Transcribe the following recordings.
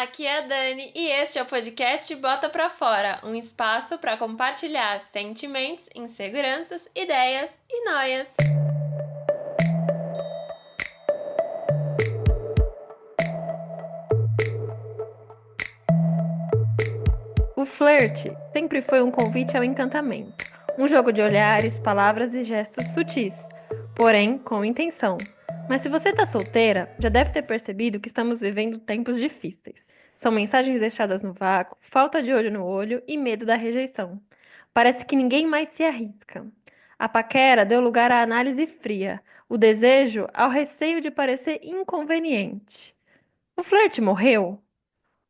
Aqui é a Dani e este é o podcast Bota Pra Fora, um espaço para compartilhar sentimentos, inseguranças, ideias e noias. O flerte sempre foi um convite ao encantamento, um jogo de olhares, palavras e gestos sutis, porém com intenção. Mas se você tá solteira, já deve ter percebido que estamos vivendo tempos difíceis. São mensagens deixadas no vácuo, falta de olho no olho e medo da rejeição. Parece que ninguém mais se arrisca. A paquera deu lugar à análise fria, o desejo ao receio de parecer inconveniente. O flerte morreu?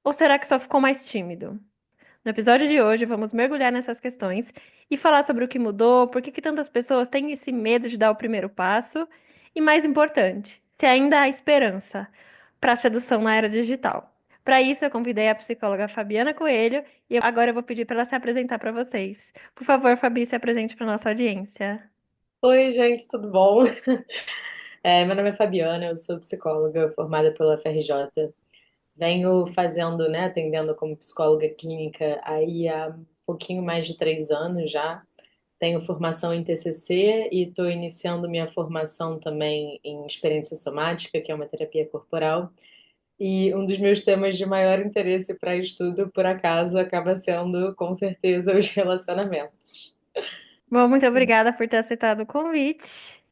Ou será que só ficou mais tímido? No episódio de hoje, vamos mergulhar nessas questões e falar sobre o que mudou, por que que tantas pessoas têm esse medo de dar o primeiro passo e, mais importante, se ainda há esperança para a sedução na era digital. Para isso, eu convidei a psicóloga Fabiana Coelho e agora eu vou pedir para ela se apresentar para vocês. Por favor, Fabi, se apresente para nossa audiência. Oi, gente, tudo bom? Meu nome é Fabiana, eu sou psicóloga formada pela FRJ. Venho fazendo, né, atendendo como psicóloga clínica aí há um pouquinho mais de 3 anos já. Tenho formação em TCC e estou iniciando minha formação também em experiência somática, que é uma terapia corporal. E um dos meus temas de maior interesse para estudo, por acaso, acaba sendo, com certeza, os relacionamentos. Bom, muito obrigada por ter aceitado o convite.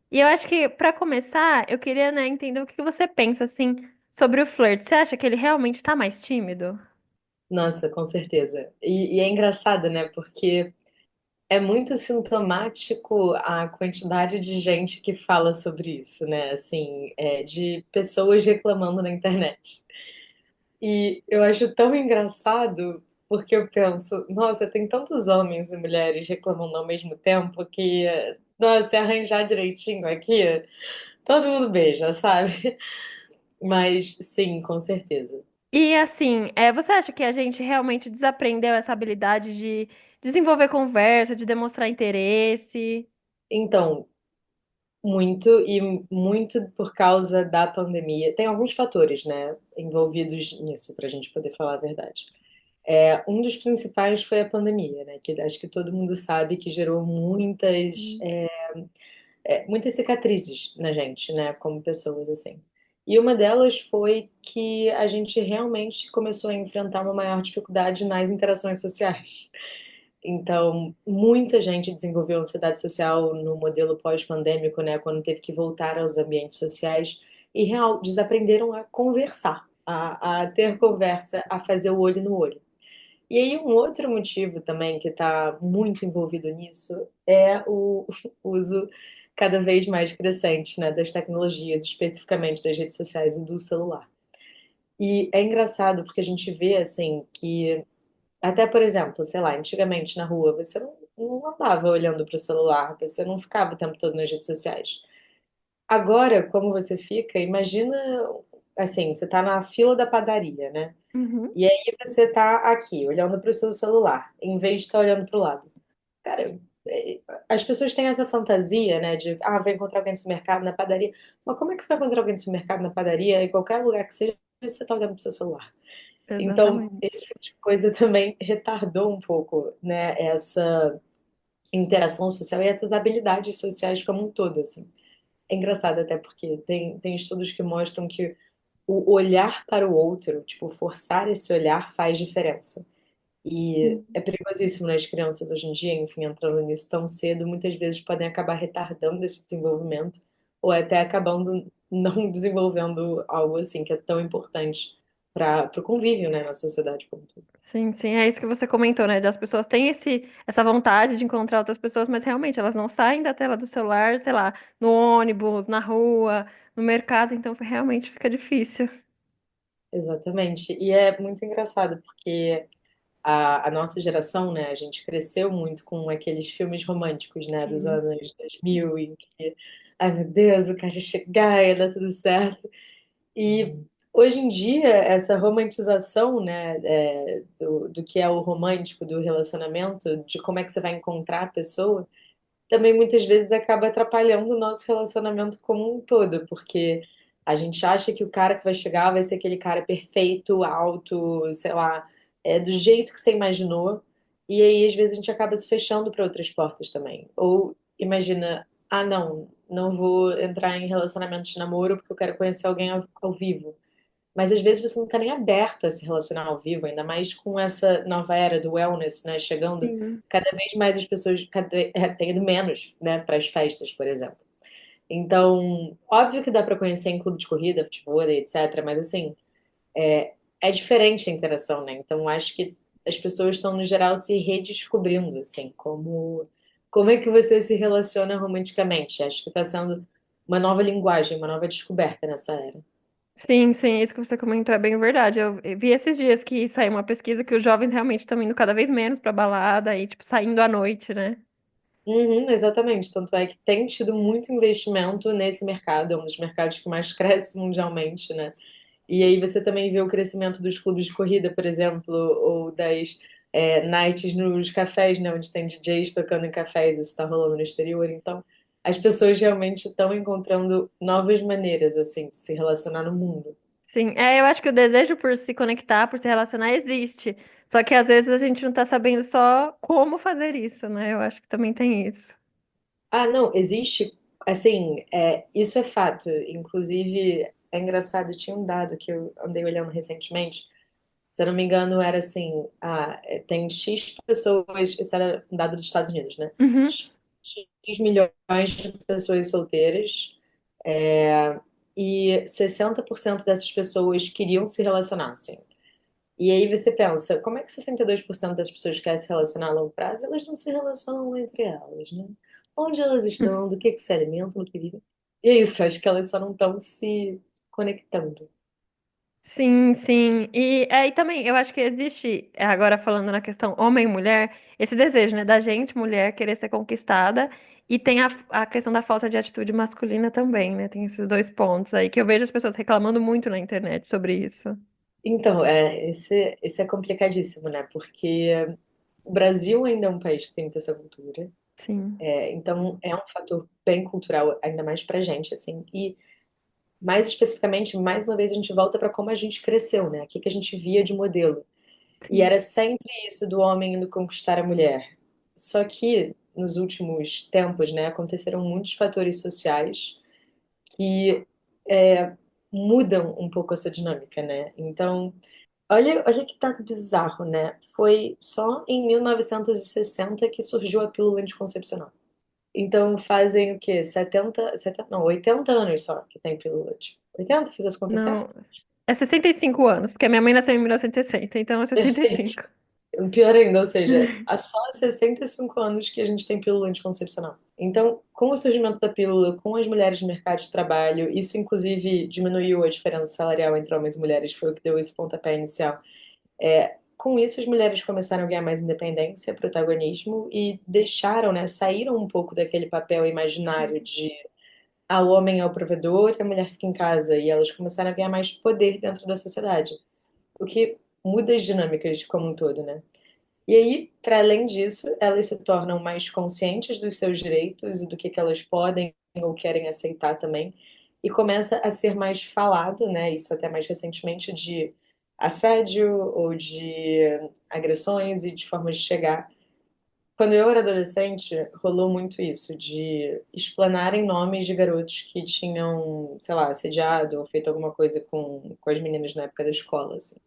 E eu acho que, para começar, eu queria, né, entender o que que você pensa, assim, sobre o flirt. Você acha que ele realmente está mais tímido? Nossa, com certeza. E é engraçado, né? Porque é muito sintomático a quantidade de gente que fala sobre isso, né? Assim, de pessoas reclamando na internet. E eu acho tão engraçado porque eu penso, nossa, tem tantos homens e mulheres reclamando ao mesmo tempo que, nossa, se arranjar direitinho aqui, todo mundo beija, sabe? Mas sim, com certeza. E assim, você acha que a gente realmente desaprendeu essa habilidade de desenvolver conversa, de demonstrar interesse? Então, muito e muito por causa da pandemia. Tem alguns fatores, né, envolvidos nisso, para a gente poder falar a verdade. Um dos principais foi a pandemia, né, que acho que todo mundo sabe que gerou Hum. muitas cicatrizes na gente, né, como pessoas assim. E uma delas foi que a gente realmente começou a enfrentar uma maior dificuldade nas interações sociais. Então, muita gente desenvolveu ansiedade social no modelo pós-pandêmico, né, quando teve que voltar aos ambientes sociais e desaprenderam a conversar, a ter conversa, a fazer o olho no olho. E aí, um outro motivo também que está muito envolvido nisso é o uso cada vez mais crescente, né, das tecnologias, especificamente das redes sociais e do celular. E é engraçado porque a gente vê assim que até, por exemplo, sei lá, antigamente na rua você não andava olhando para o celular, você não ficava o tempo todo nas redes sociais. Agora, como você fica, imagina assim, você tá na fila da padaria, né? Uhum. E aí você tá aqui, olhando para o seu celular, em vez de estar olhando para o lado. Cara, é, as pessoas têm essa fantasia, né, de, vai encontrar alguém no supermercado, na padaria. Mas como é que você vai encontrar alguém no supermercado, na padaria, em qualquer lugar que seja, se você tá olhando para o seu celular? Então, Exatamente. esse tipo de coisa também retardou um pouco, né, essa interação social e essas habilidades sociais como um todo, assim. É engraçado até porque tem estudos que mostram que o olhar para o outro, tipo, forçar esse olhar faz diferença. E Sim. é perigosíssimo, né? As crianças hoje em dia, enfim, entrando nisso tão cedo, muitas vezes podem acabar retardando esse desenvolvimento ou até acabando não desenvolvendo algo assim que é tão importante para o convívio, né, na sociedade como um todo. Sim, sim, é isso que você comentou, né? As pessoas têm essa vontade de encontrar outras pessoas, mas realmente elas não saem da tela do celular, sei lá, no ônibus, na rua, no mercado, então realmente fica difícil. Exatamente. E é muito engraçado, porque a nossa geração, né, a gente cresceu muito com aqueles filmes românticos, né, dos Sim. anos 2000, em que, ai meu Deus, o cara ia chegar, ia dar tudo certo. E hoje em dia, essa romantização, né, do que é o romântico, do relacionamento, de como é que você vai encontrar a pessoa, também muitas vezes acaba atrapalhando o nosso relacionamento como um todo, porque A gente acha que o cara que vai chegar vai ser aquele cara perfeito, alto, sei lá, do jeito que você imaginou. E aí, às vezes, a gente acaba se fechando para outras portas também. Ou imagina, ah, não, não vou entrar em relacionamento de namoro porque eu quero conhecer alguém ao vivo. Mas às vezes você não está nem aberto a se relacionar ao vivo, ainda mais com essa nova era do wellness, né? Chegando Sim. cada vez mais as pessoas têm ido menos, né, para as festas, por exemplo. Então, óbvio que dá para conhecer em clube de corrida, futebol, etc. Mas assim, é diferente a interação, né? Então, acho que as pessoas estão, no geral, se redescobrindo, assim, como é que você se relaciona romanticamente. Acho que está sendo uma nova linguagem, uma nova descoberta nessa era. Sim, sim, isso que você comentou é bem verdade. Eu vi esses dias que saiu uma pesquisa que os jovens realmente estão indo cada vez menos pra balada e, tipo, saindo à noite, né? Uhum, exatamente. Tanto é que tem tido muito investimento nesse mercado, é um dos mercados que mais cresce mundialmente, né? E aí você também vê o crescimento dos clubes de corrida, por exemplo, ou das nights nos cafés, né? Onde tem DJs tocando em cafés, isso está rolando no exterior. Então, as pessoas realmente estão encontrando novas maneiras, assim, de se relacionar no mundo. Sim, eu acho que o desejo por se conectar, por se relacionar, existe. Só que às vezes a gente não tá sabendo só como fazer isso, né? Eu acho que também tem isso. Ah, não, existe, assim, isso é fato. Inclusive, é engraçado, tinha um dado que eu andei olhando recentemente. Se eu não me engano, era assim, tem X pessoas, isso era um dado dos Estados Unidos, né? Uhum. X milhões de pessoas solteiras, e 60% dessas pessoas queriam se relacionar, assim. E aí você pensa, como é que 62% das pessoas querem se relacionar a longo prazo? Elas não se relacionam entre elas, né? Onde elas estão, do que se alimentam, do que vivem. E é isso, acho que elas só não estão se conectando. Sim, sim. E aí também, eu acho que existe, agora falando na questão homem e mulher, esse desejo, né, da gente, mulher, querer ser conquistada, e tem a questão da falta de atitude masculina também, né? Tem esses dois pontos aí, que eu vejo as pessoas reclamando muito na internet sobre isso. Então, esse é complicadíssimo, né? Porque o Brasil ainda é um país que tem muita essa cultura. Sim, Então, é um fator bem cultural, ainda mais pra gente, assim. E, mais especificamente, mais uma vez, a gente volta para como a gente cresceu, né? O que que a gente via de modelo. E sim. era sempre isso do homem indo conquistar a mulher. Só que, nos últimos tempos, né, aconteceram muitos fatores sociais que mudam um pouco essa dinâmica, né? Então, olha que tá bizarro, né? Foi só em 1960 que surgiu a pílula anticoncepcional. Então fazem o quê? 70 não, 80 anos só que tem pílula. Tipo, 80? Fiz as contas Não, certas? é 65 anos, porque a minha mãe nasceu em 1960, então é Perfeito. 65. Pior ainda, ou seja, há só 65 anos que a gente tem pílula anticoncepcional. Então, com o surgimento da pílula, com as mulheres no mercado de trabalho, isso inclusive diminuiu a diferença salarial entre homens e mulheres, foi o que deu esse pontapé inicial. Com isso, as mulheres começaram a ganhar mais independência, protagonismo e deixaram, né, saíram um pouco daquele papel imaginário de o homem é o provedor e a mulher fica em casa, e elas começaram a ganhar mais poder dentro da sociedade, o que muda as dinâmicas como um todo, né? E aí, para além disso, elas se tornam mais conscientes dos seus direitos e do que elas podem ou querem aceitar também, e começa a ser mais falado, né? Isso até mais recentemente de assédio ou de agressões e de formas de chegar. Quando eu era adolescente, rolou muito isso, de explanarem nomes de garotos que tinham, sei lá, assediado ou feito alguma coisa com as meninas na época da escola, assim.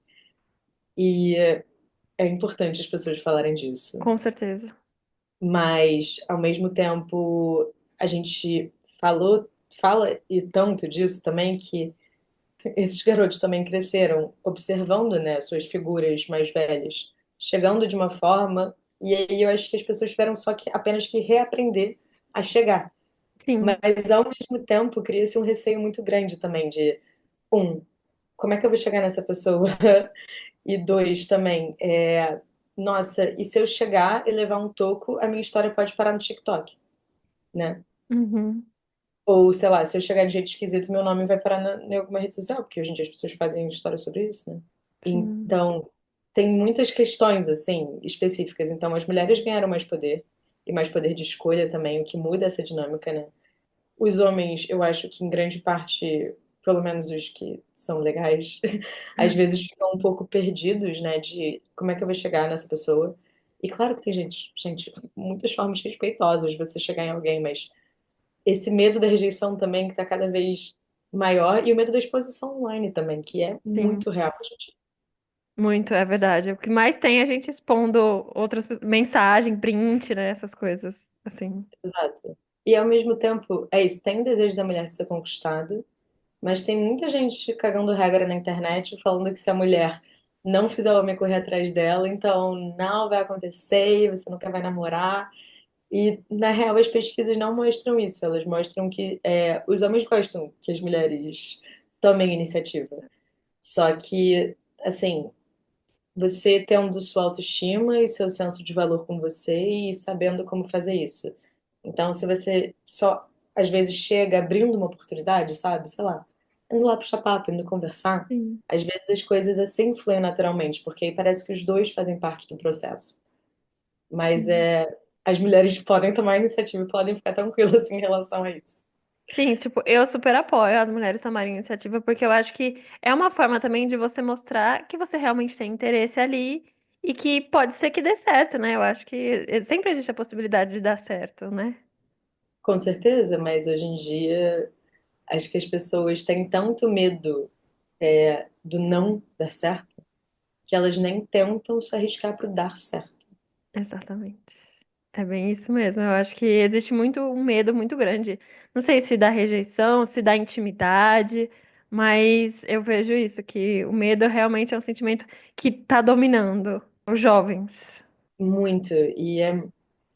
E é importante as pessoas falarem disso. Com certeza. Mas, ao mesmo tempo, a gente falou, fala e tanto disso também que esses garotos também cresceram observando, né, suas figuras mais velhas, chegando de uma forma, e aí eu acho que as pessoas tiveram só que apenas que reaprender a chegar. Sim. Mas ao mesmo tempo cria-se um receio muito grande também de como é que eu vou chegar nessa pessoa? E dois também, nossa, e se eu chegar e levar um toco, a minha história pode parar no TikTok, né? Uhum. Ou, sei lá, se eu chegar de jeito esquisito, meu nome vai parar em alguma rede social, porque hoje em dia as pessoas fazem história sobre isso, né? Sim. Então, tem muitas questões, assim, específicas. Então, as mulheres ganharam mais poder, e mais poder de escolha também, o que muda essa dinâmica, né? Os homens, eu acho que em grande parte pelo menos os que são legais, às vezes ficam um pouco perdidos, né, de como é que eu vou chegar nessa pessoa. E claro que tem gente, muitas formas respeitosas de você chegar em alguém, mas esse medo da rejeição também que tá cada vez maior e o medo da exposição online também, que é Sim, muito real, gente. muito, é verdade. O que mais tem é a gente expondo outras mensagem, print, né? Essas coisas, assim. Exato. E ao mesmo tempo, é isso, tem o desejo da mulher de ser conquistada, mas tem muita gente cagando regra na internet falando que se a mulher não fizer o homem correr atrás dela, então não vai acontecer, e você nunca vai namorar. E na real as pesquisas não mostram isso, elas mostram que os homens gostam que as mulheres tomem iniciativa. Só que, assim, você tendo sua autoestima e seu senso de valor com você e sabendo como fazer isso. Então, se você só às vezes chega abrindo uma oportunidade, sabe? Sei lá, indo lá puxar papo, indo conversar, Sim. às vezes as coisas assim fluem naturalmente, porque aí parece que os dois fazem parte do processo. Mas Sim. as mulheres podem tomar iniciativa e podem ficar tranquilas em relação a isso. Sim, tipo, eu super apoio as mulheres tomarem iniciativa, porque eu acho que é uma forma também de você mostrar que você realmente tem interesse ali e que pode ser que dê certo, né? Eu acho que sempre existe a possibilidade de dar certo, né? Com certeza, mas hoje em dia acho que as pessoas têm tanto medo do não dar certo que elas nem tentam se arriscar para dar certo. Exatamente. É bem isso mesmo. Eu acho que existe muito um medo muito grande. Não sei se da rejeição, se da intimidade, mas eu vejo isso, que o medo realmente é um sentimento que está dominando os jovens. Muito. E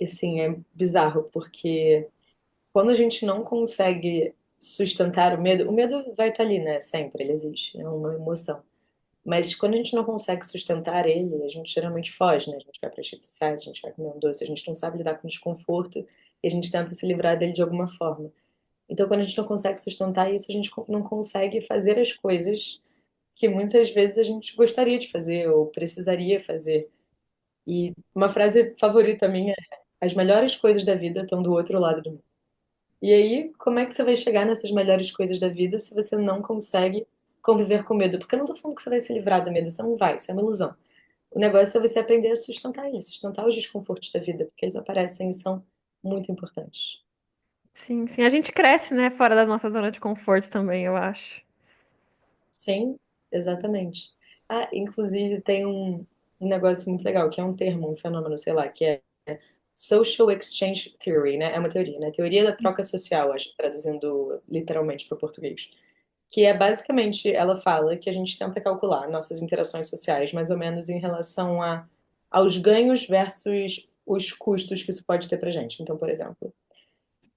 assim, é bizarro, porque quando a gente não consegue sustentar o medo vai estar ali, né? Sempre, ele existe, é uma emoção. Mas quando a gente não consegue sustentar ele, a gente geralmente foge, né? A gente vai para as redes sociais, a gente vai comer um doce, a gente não sabe lidar com o desconforto e a gente tenta se livrar dele de alguma forma. Então, quando a gente não consegue sustentar isso, a gente não consegue fazer as coisas que muitas vezes a gente gostaria de fazer ou precisaria fazer. E uma frase favorita minha é: as melhores coisas da vida estão do outro lado do mundo. E aí, como é que você vai chegar nessas melhores coisas da vida se você não consegue conviver com medo? Porque eu não tô falando que você vai se livrar do medo, você não vai, isso é uma ilusão. O negócio é você aprender a sustentar ele, sustentar os desconfortos da vida, porque eles aparecem e são muito importantes. Sim, sim. A gente cresce, né, fora da nossa zona de conforto também, eu acho. Sim, exatamente. Ah, inclusive tem um negócio muito legal, que é um termo, um fenômeno, sei lá, que é Social Exchange Theory, né? É uma teoria, né? Teoria da troca social, acho que traduzindo literalmente para o português. Que é basicamente, ela fala que a gente tenta calcular nossas interações sociais mais ou menos em relação aos ganhos versus os custos que isso pode ter pra gente. Então, por exemplo,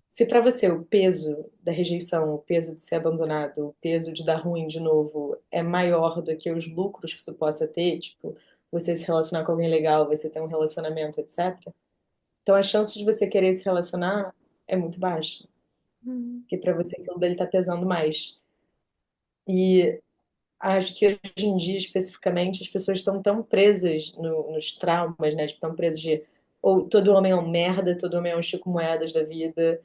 se para você o peso da rejeição, o peso de ser abandonado, o peso de dar ruim de novo é maior do que os lucros que isso possa ter, tipo, você se relacionar com alguém legal, você ter um relacionamento, etc. Então a chance de você querer se relacionar é muito baixa, Hum. porque para você aquilo dele tá pesando mais. E acho que hoje em dia, especificamente, as pessoas estão tão presas nos traumas, né? Tipo, tão presas de ou todo homem é um merda, todo homem é um Chico Moedas da vida.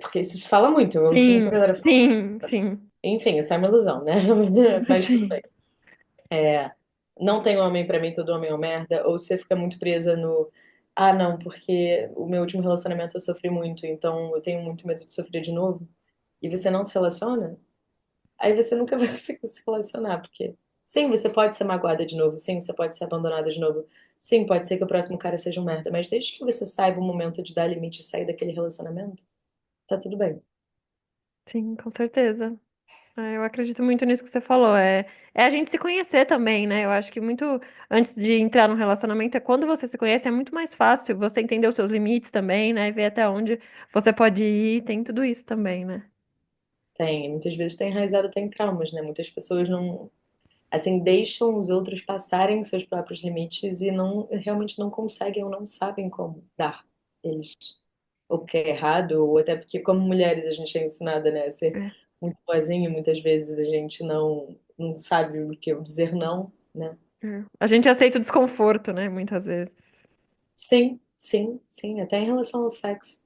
Porque isso se fala muito, eu ouço muita Sim, galera falando. sim, sim. Enfim, isso é uma ilusão, né? Mas tudo bem. Sim. Não tem homem pra mim, todo homem é um merda. Ou você fica muito presa no. Ah, não, porque o meu último relacionamento eu sofri muito, então eu tenho muito medo de sofrer de novo. E você não se relaciona, aí você nunca vai conseguir se relacionar, porque sim, você pode ser magoada de novo, sim, você pode ser abandonada de novo, sim, pode ser que o próximo cara seja um merda, mas desde que você saiba o momento de dar limite e sair daquele relacionamento, tá tudo bem. Sim, com certeza. É, eu acredito muito nisso que você falou. É a gente se conhecer também, né? Eu acho que muito antes de entrar num relacionamento, é quando você se conhece, é muito mais fácil você entender os seus limites também, né? Ver até onde você pode ir. Tem tudo isso também, né? Tem, muitas vezes tem enraizado tem traumas, né? Muitas pessoas não, assim, deixam os outros passarem seus próprios limites e não realmente não conseguem ou não sabem como dar eles. Ou porque é errado, ou até porque como mulheres a gente é ensinada, né, a ser É, muito boazinha, muitas vezes a gente não sabe o que é o dizer não, né? é. A gente aceita o desconforto, né? Muitas vezes. Sim, sim, sim, até em relação ao sexo,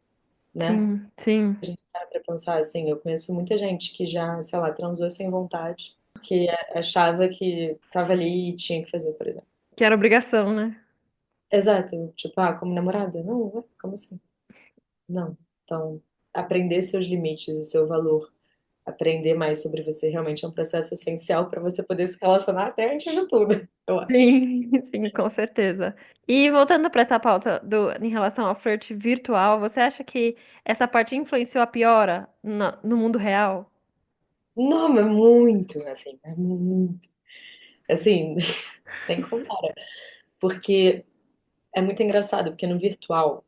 né? Sim, sim. Para pra pensar assim, eu conheço muita gente que já, sei lá, transou sem vontade, que achava que tava ali e tinha que fazer, por exemplo. Que era obrigação, né? Exato, tipo, ah, como namorada? Não, ué, como assim? Não. Então, aprender seus limites, o seu valor, aprender mais sobre você realmente é um processo essencial para você poder se relacionar até antes de tudo, eu acho. Sim, sim, com certeza. E voltando para essa pauta em relação ao flerte virtual, você acha que essa parte influenciou a piora no mundo real? Não, mas muito, assim, é muito. Assim, nem compara. Porque é muito engraçado, porque no virtual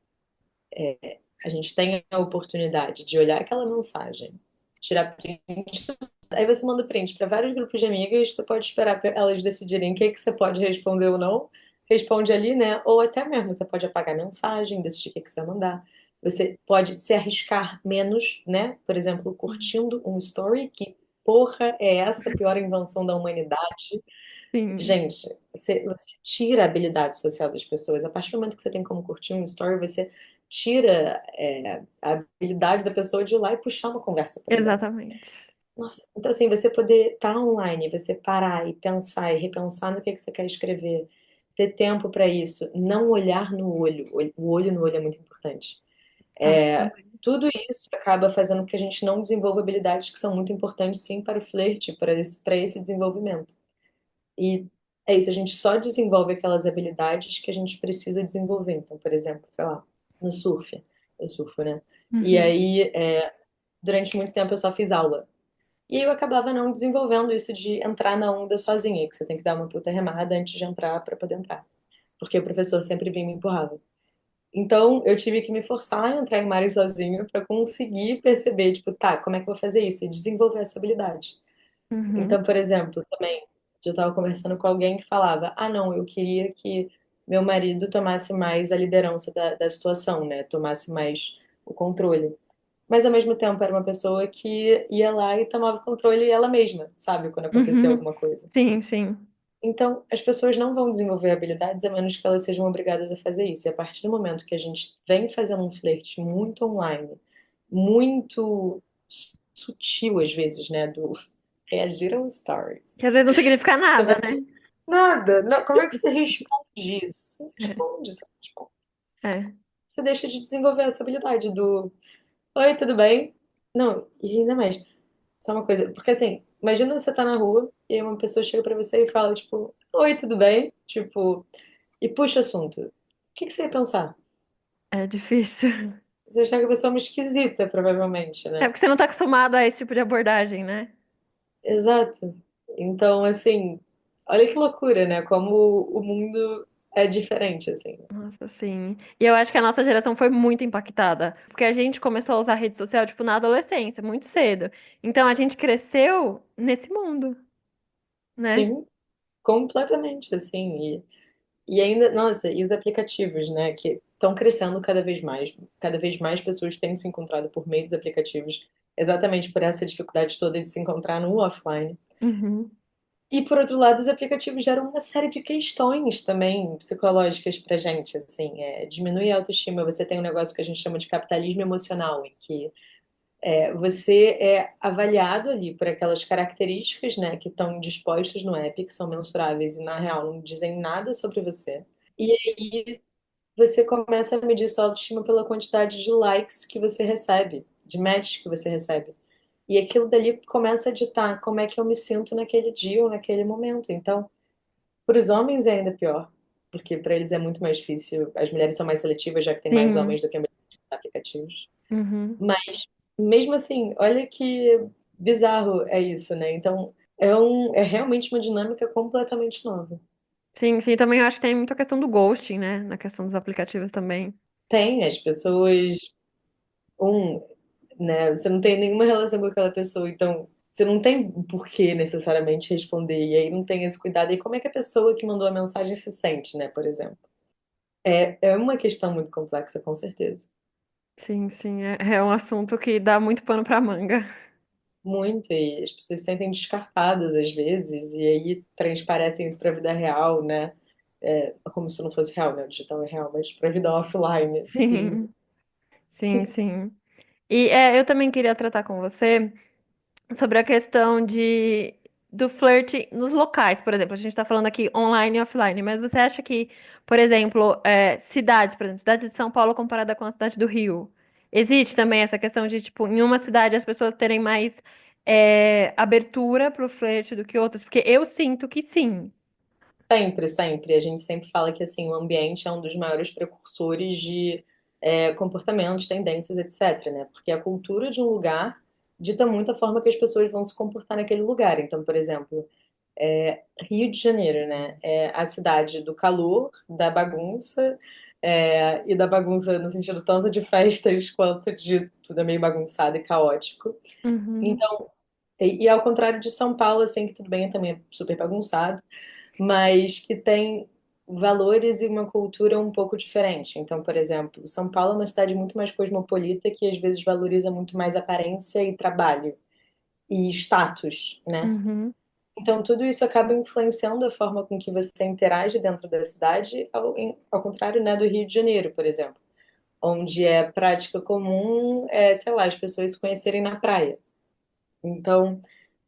a gente tem a oportunidade de olhar aquela mensagem, tirar print. Aí você manda print para vários grupos de amigas, você pode esperar pra elas decidirem o que que você pode responder ou não. Responde ali, né? Ou até mesmo você pode apagar a mensagem, decidir o que que você vai mandar. Você pode se arriscar menos, né? Por exemplo, curtindo um story, que porra é essa a pior invenção da humanidade? Sim, Gente, você tira a habilidade social das pessoas. A partir do momento que você tem como curtir um story, você tira a habilidade da pessoa de ir lá e puxar uma conversa, por exemplo. exatamente. Nossa, então assim, você poder estar online, você parar e pensar e repensar no que você quer escrever, ter tempo para isso, não olhar no olho, o olho no olho é muito importante. Acho também. Tudo isso acaba fazendo com que a gente não desenvolva habilidades que são muito importantes, sim, para o flerte, para esse desenvolvimento. E é isso, a gente só desenvolve aquelas habilidades que a gente precisa desenvolver. Então, por exemplo, sei lá, no surf, eu surfo, né? E Uhum, aí, durante muito tempo eu só fiz aula. E aí eu acabava não desenvolvendo isso de entrar na onda sozinha, que você tem que dar uma puta remada antes de entrar para poder entrar. Porque o professor sempre vinha e me empurrava. Então, eu tive que me forçar a entrar em mares sozinho para conseguir perceber, tipo, tá, como é que eu vou fazer isso? E desenvolver essa habilidade. uhum, Então, por exemplo, também, eu estava conversando com alguém que falava: ah, não, eu queria que meu marido tomasse mais a liderança da situação, né? Tomasse mais o controle. Mas, ao mesmo tempo, era uma pessoa que ia lá e tomava o controle ela mesma, sabe? Quando acontecia uhum. alguma coisa. Sim, sim. Então, as pessoas não vão desenvolver habilidades a menos que elas sejam obrigadas a fazer isso. E a partir do momento que a gente vem fazendo um flerte muito online, muito sutil às vezes, né? Do reagir aos stories. Que às vezes não significa Você nada, vai né? nada. Não, como é que você responde isso? Você É, responde, você responde. é, Você deixa de desenvolver essa habilidade do oi, tudo bem? Não, e ainda mais. Só uma coisa, porque assim, imagina você tá na rua e aí uma pessoa chega pra você e fala, tipo, oi, tudo bem? Tipo, e puxa assunto. O que que você ia pensar? é difícil. Você achar que a pessoa é uma esquisita, provavelmente, É né? porque você não tá acostumado a esse tipo de abordagem, né? Exato. Então, assim, olha que loucura, né? Como o mundo é diferente, assim. Nossa, sim. E eu acho que a nossa geração foi muito impactada, porque a gente começou a usar rede social, tipo, na adolescência, muito cedo. Então a gente cresceu nesse mundo, né? Sim, completamente, assim. E ainda, nossa, e os aplicativos, né, que estão crescendo cada vez mais pessoas têm se encontrado por meio dos aplicativos, exatamente por essa dificuldade toda de se encontrar no offline. Uhum, E por outro lado, os aplicativos geram uma série de questões também psicológicas pra gente, assim, diminui a autoestima, você tem um negócio que a gente chama de capitalismo emocional, em que você é avaliado ali por aquelas características, né, que estão dispostas no app, que são mensuráveis e na real não dizem nada sobre você. E aí você começa a medir sua autoestima pela quantidade de likes que você recebe, de matches que você recebe. E aquilo dali começa a ditar como é que eu me sinto naquele dia ou naquele momento. Então, para os homens é ainda pior, porque para eles é muito mais difícil. As mulheres são mais seletivas, já que tem mais sim. homens do que mulheres nos aplicativos. Uhum. Mas, mesmo assim, olha que bizarro é isso, né? Então, é realmente uma dinâmica completamente nova. Sim, sim, também eu acho que tem muita questão do ghosting, né? Na questão dos aplicativos também. Tem as pessoas, um, né? Você não tem nenhuma relação com aquela pessoa, então você não tem por que necessariamente responder, e aí não tem esse cuidado. E como é que a pessoa que mandou a mensagem se sente, né, por exemplo? É uma questão muito complexa, com certeza. Sim, sim, é um assunto que dá muito pano pra manga. Muito, e as pessoas se sentem descartadas às vezes, e aí transparecem isso para a vida real, né? Como se não fosse real, né? O digital é real, mas para a vida offline. Sim, sim, sim. Eu também queria tratar com você sobre a questão do flerte nos locais, por exemplo. A gente está falando aqui online e offline, mas você acha que, por exemplo, cidades, por exemplo, cidade de São Paulo comparada com a cidade do Rio, existe também essa questão de, tipo, em uma cidade as pessoas terem mais abertura para o flerte do que outras? Porque eu sinto que sim. Sempre, sempre. A gente sempre fala que assim, o ambiente é um dos maiores precursores de comportamentos, tendências, etc, né? Porque a cultura de um lugar dita muito a forma que as pessoas vão se comportar naquele lugar. Então, por exemplo, Rio de Janeiro, né? É a cidade do calor, da bagunça, e da bagunça no sentido tanto de festas quanto de tudo é meio bagunçado e caótico. Uhum, Então, e ao contrário de São Paulo, assim, que tudo bem, também é super bagunçado, mas que tem valores e uma cultura um pouco diferente. Então, por exemplo, São Paulo é uma cidade muito mais cosmopolita que às vezes valoriza muito mais aparência e trabalho e status, né? uhum, Então, tudo isso acaba influenciando a forma com que você interage dentro da cidade, ao contrário, né, do Rio de Janeiro, por exemplo, onde é prática comum, sei lá, as pessoas se conhecerem na praia. Então,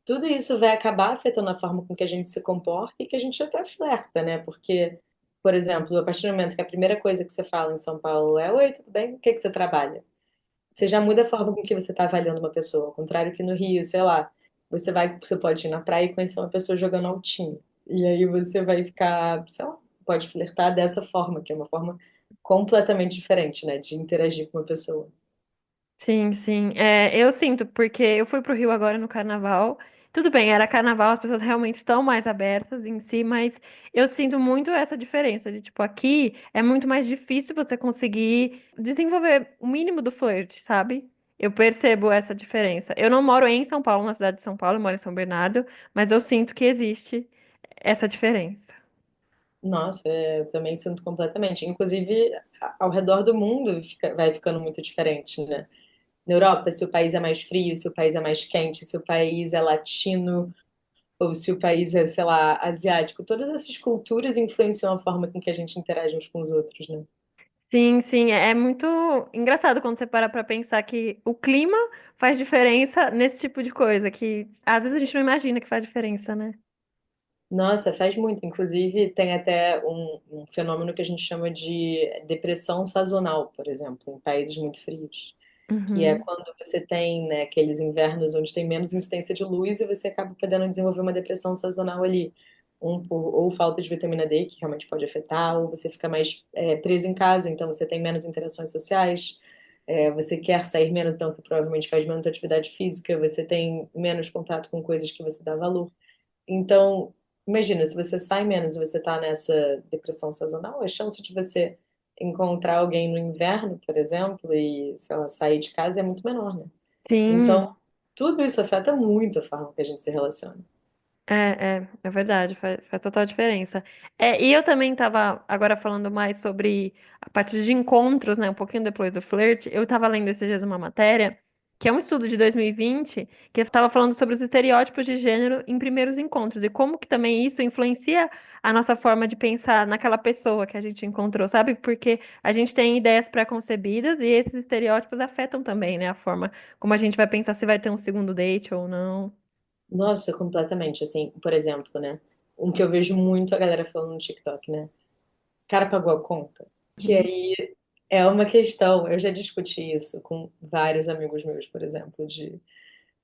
tudo isso vai acabar afetando a forma com que a gente se comporta e que a gente até flerta, né? Porque, por exemplo, a partir do momento que a primeira coisa que você fala em São Paulo é: Oi, tudo bem? O que que você trabalha? Você já muda a forma com que você está avaliando uma pessoa. Ao contrário que no Rio, sei lá, você pode ir na praia e conhecer uma pessoa jogando altinho. E aí você vai ficar, sei lá, pode flertar dessa forma, que é uma forma completamente diferente, né, de interagir com uma pessoa. sim, sim. Eu sinto, porque eu fui pro Rio agora no carnaval. Tudo bem, era carnaval, as pessoas realmente estão mais abertas em si, mas eu sinto muito essa diferença de, tipo, aqui é muito mais difícil você conseguir desenvolver o mínimo do flerte, sabe? Eu percebo essa diferença. Eu não moro em São Paulo, na cidade de São Paulo, eu moro em São Bernardo, mas eu sinto que existe essa diferença. Nossa, eu também sinto completamente. Inclusive, ao redor do mundo vai ficando muito diferente, né? Na Europa, se o país é mais frio, se o país é mais quente, se o país é latino, ou se o país é, sei lá, asiático, todas essas culturas influenciam a forma com que a gente interage uns com os outros, né? Sim, sim, é muito engraçado quando você para pra pensar que o clima faz diferença nesse tipo de coisa, que às vezes a gente não imagina que faz diferença, né? Nossa, faz muito. Inclusive, tem até um fenômeno que a gente chama de depressão sazonal, por exemplo, em países muito frios. Que é Uhum, quando você tem, né, aqueles invernos onde tem menos incidência de luz e você acaba podendo desenvolver uma depressão sazonal ali. Ou falta de vitamina D, que realmente pode afetar, ou você fica mais preso em casa, então você tem menos interações sociais, você quer sair menos, então provavelmente faz menos atividade física, você tem menos contato com coisas que você dá valor. Então, imagina, se você sai menos e você tá nessa depressão sazonal, a chance de você encontrar alguém no inverno, por exemplo, e, sei lá, sair de casa é muito menor, né? sim. Então, tudo isso afeta muito a forma que a gente se relaciona. É verdade, faz total diferença. E eu também estava agora falando mais sobre a parte de encontros, né? Um pouquinho depois do flerte. Eu estava lendo esses dias uma matéria, que é um estudo de 2020, que estava falando sobre os estereótipos de gênero em primeiros encontros e como que também isso influencia a nossa forma de pensar naquela pessoa que a gente encontrou, sabe? Porque a gente tem ideias pré-concebidas e esses estereótipos afetam também, né? A forma como a gente vai pensar se vai ter um segundo date ou não. Nossa, completamente. Assim, por exemplo, né? Um que eu vejo muito a galera falando no TikTok, né? Cara pagou a conta. Que aí é uma questão. Eu já discuti isso com vários amigos meus, por exemplo, de o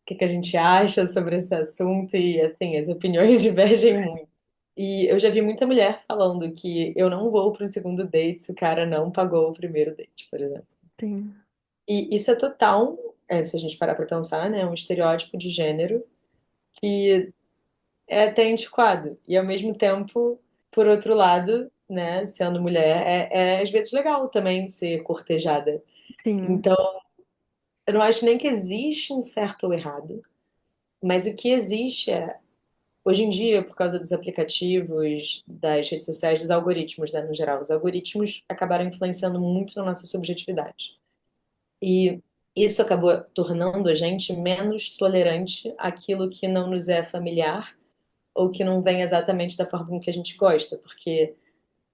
que que a gente acha sobre esse assunto e, assim, as opiniões divergem muito. E eu já vi muita mulher falando que eu não vou para o segundo date se o cara não pagou o primeiro date, por exemplo. Sim. E isso é total, se a gente parar para pensar, né, um estereótipo de gênero que é até antiquado. E ao mesmo tempo, por outro lado, né, sendo mulher, é às vezes legal também ser cortejada. Sim. Então, eu não acho nem que existe um certo ou errado, mas o que existe é, hoje em dia, por causa dos aplicativos, das redes sociais, dos algoritmos, né, no geral, os algoritmos acabaram influenciando muito na nossa subjetividade. E isso acabou tornando a gente menos tolerante àquilo que não nos é familiar ou que não vem exatamente da forma com que a gente gosta, porque,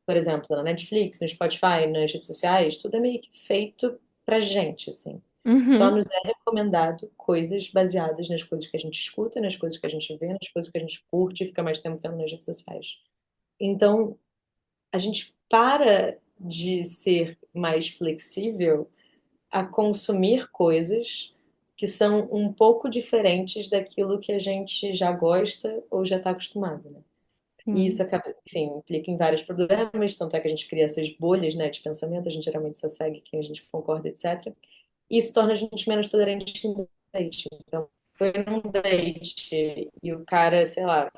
por exemplo, na Netflix, no Spotify, nas redes sociais, tudo é meio que feito pra gente, assim. Só Uhum. nos é recomendado coisas baseadas nas coisas que a gente escuta, nas coisas que a gente vê, nas coisas que a gente curte e fica mais tempo vendo nas redes sociais. Então, a gente para de ser mais flexível a consumir coisas que são um pouco diferentes daquilo que a gente já gosta ou já está acostumado, né? E isso Sim, acaba, enfim, implica em vários problemas, tanto é que a gente cria essas bolhas, né, de pensamento, a gente geralmente só segue quem a gente concorda, etc. E isso torna a gente menos tolerante em date. Então, foi num date e o cara, sei lá,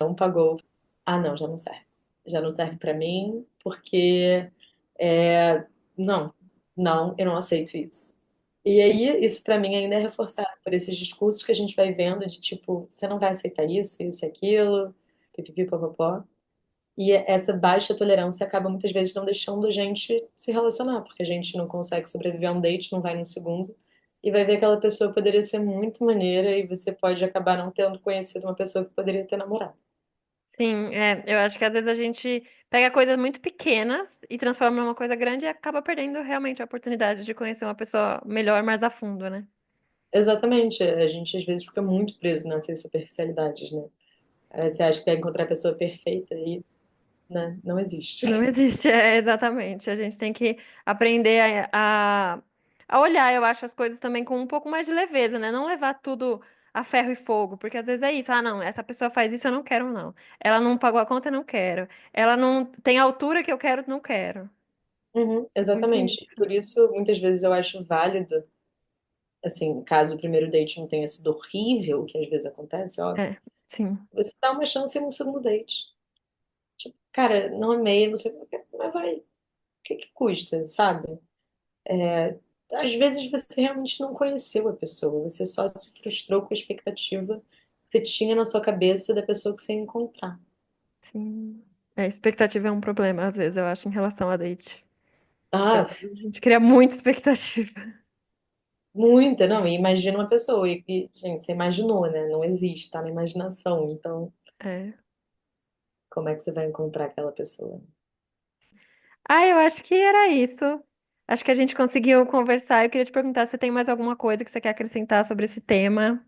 não pagou. Ah, não, já não serve. Já não serve pra mim, porque não, não, eu não aceito isso. E aí, isso pra mim ainda é reforçado por esses discursos que a gente vai vendo de tipo, você não vai aceitar isso e aquilo, pipipi, popopó. E essa baixa tolerância acaba muitas vezes não deixando a gente se relacionar, porque a gente não consegue sobreviver a um date, não vai num segundo, e vai ver que aquela pessoa poderia ser muito maneira e você pode acabar não tendo conhecido uma pessoa que poderia ter namorado. sim, eu acho que às vezes a gente pega coisas muito pequenas e transforma em uma coisa grande e acaba perdendo realmente a oportunidade de conhecer uma pessoa melhor, mais a fundo, né? Exatamente, a gente às vezes fica muito preso nessas superficialidades, né? Aí você acha que vai encontrar a pessoa perfeita e, né, não Não existe. existe, exatamente. A gente tem que aprender a olhar, eu acho, as coisas também com um pouco mais de leveza, né? Não levar tudo a ferro e fogo, porque às vezes é isso. Ah, não, essa pessoa faz isso, eu não quero, não. Ela não pagou a conta, eu não quero. Ela não tem a altura que eu quero, não quero. Uhum, Muito exatamente. isso. Por isso, muitas vezes eu acho válido, assim, caso o primeiro date não tenha sido horrível, que às vezes acontece, óbvio, É, sim, você dá uma chance no segundo date. Tipo, cara, não amei, não sei o que, mas vai, o que que custa, sabe? Às vezes você realmente não conheceu a pessoa, você só se frustrou com a expectativa que você tinha na sua cabeça da pessoa que você ia encontrar. sim. Expectativa é um problema, às vezes, eu acho, em relação a date. Porque Ah, às vezes a gente cria muita expectativa. muita, não, e imagina uma pessoa, gente, você imaginou, né? Não existe, tá na imaginação, então É. como é que você vai encontrar aquela pessoa? Ah, eu acho que era isso. Acho que a gente conseguiu conversar. Eu queria te perguntar se tem mais alguma coisa que você quer acrescentar sobre esse tema.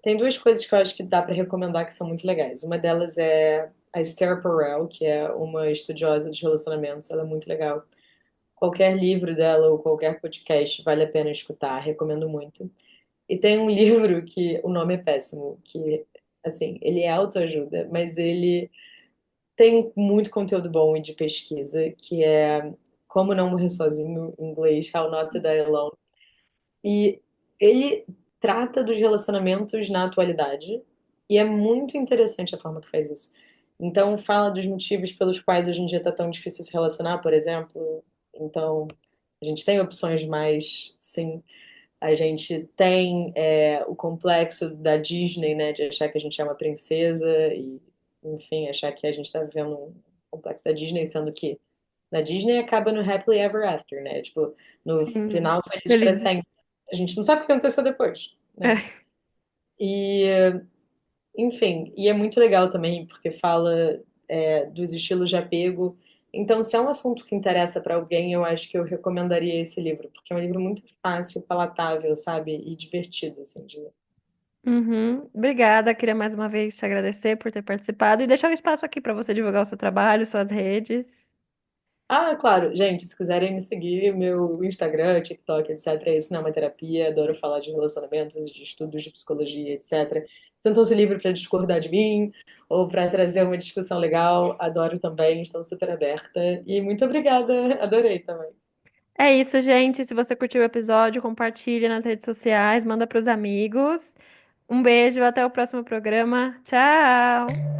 Tem duas coisas que eu acho que dá para recomendar que são muito legais. Uma delas é a Esther Perel, que é uma estudiosa de relacionamentos, ela é muito legal. Qualquer livro dela ou qualquer podcast vale a pena escutar, recomendo muito. E tem um livro que o nome é péssimo, que, assim, ele é autoajuda, mas ele tem muito conteúdo bom e de pesquisa, que é Como Não Morrer Sozinho, em inglês, How Not to Die Alone. E ele trata dos relacionamentos na atualidade, e é muito interessante a forma que faz isso. Então, fala dos motivos pelos quais hoje em dia está tão difícil se relacionar, por exemplo. Então, a gente tem opções mais, sim, a gente tem o complexo da Disney, né, de achar que a gente é uma princesa e, enfim, achar que a gente está vivendo um complexo da Disney, sendo que na Disney acaba no Happily Ever After, né? Tipo, no Sim, final feliz para felizes. sempre. A gente não sabe o que aconteceu depois, né? É. E, enfim, e é muito legal também porque fala dos estilos de apego. Então, se é um assunto que interessa para alguém, eu acho que eu recomendaria esse livro, porque é um livro muito fácil, palatável, sabe? E divertido, assim, de ler. Uhum. Obrigada. Queria mais uma vez te agradecer por ter participado e deixar um espaço aqui para você divulgar o seu trabalho, suas redes. Ah, claro, gente, se quiserem me seguir, meu Instagram, TikTok, etc. É isso, não é uma terapia, adoro falar de relacionamentos, de estudos de psicologia, etc. Sintam-se livre para discordar de mim ou para trazer uma discussão legal, adoro também, estou super aberta. E muito obrigada, adorei também. É isso, gente. Se você curtiu o episódio, compartilha nas redes sociais, manda para os amigos. Um beijo, até o próximo programa. Tchau!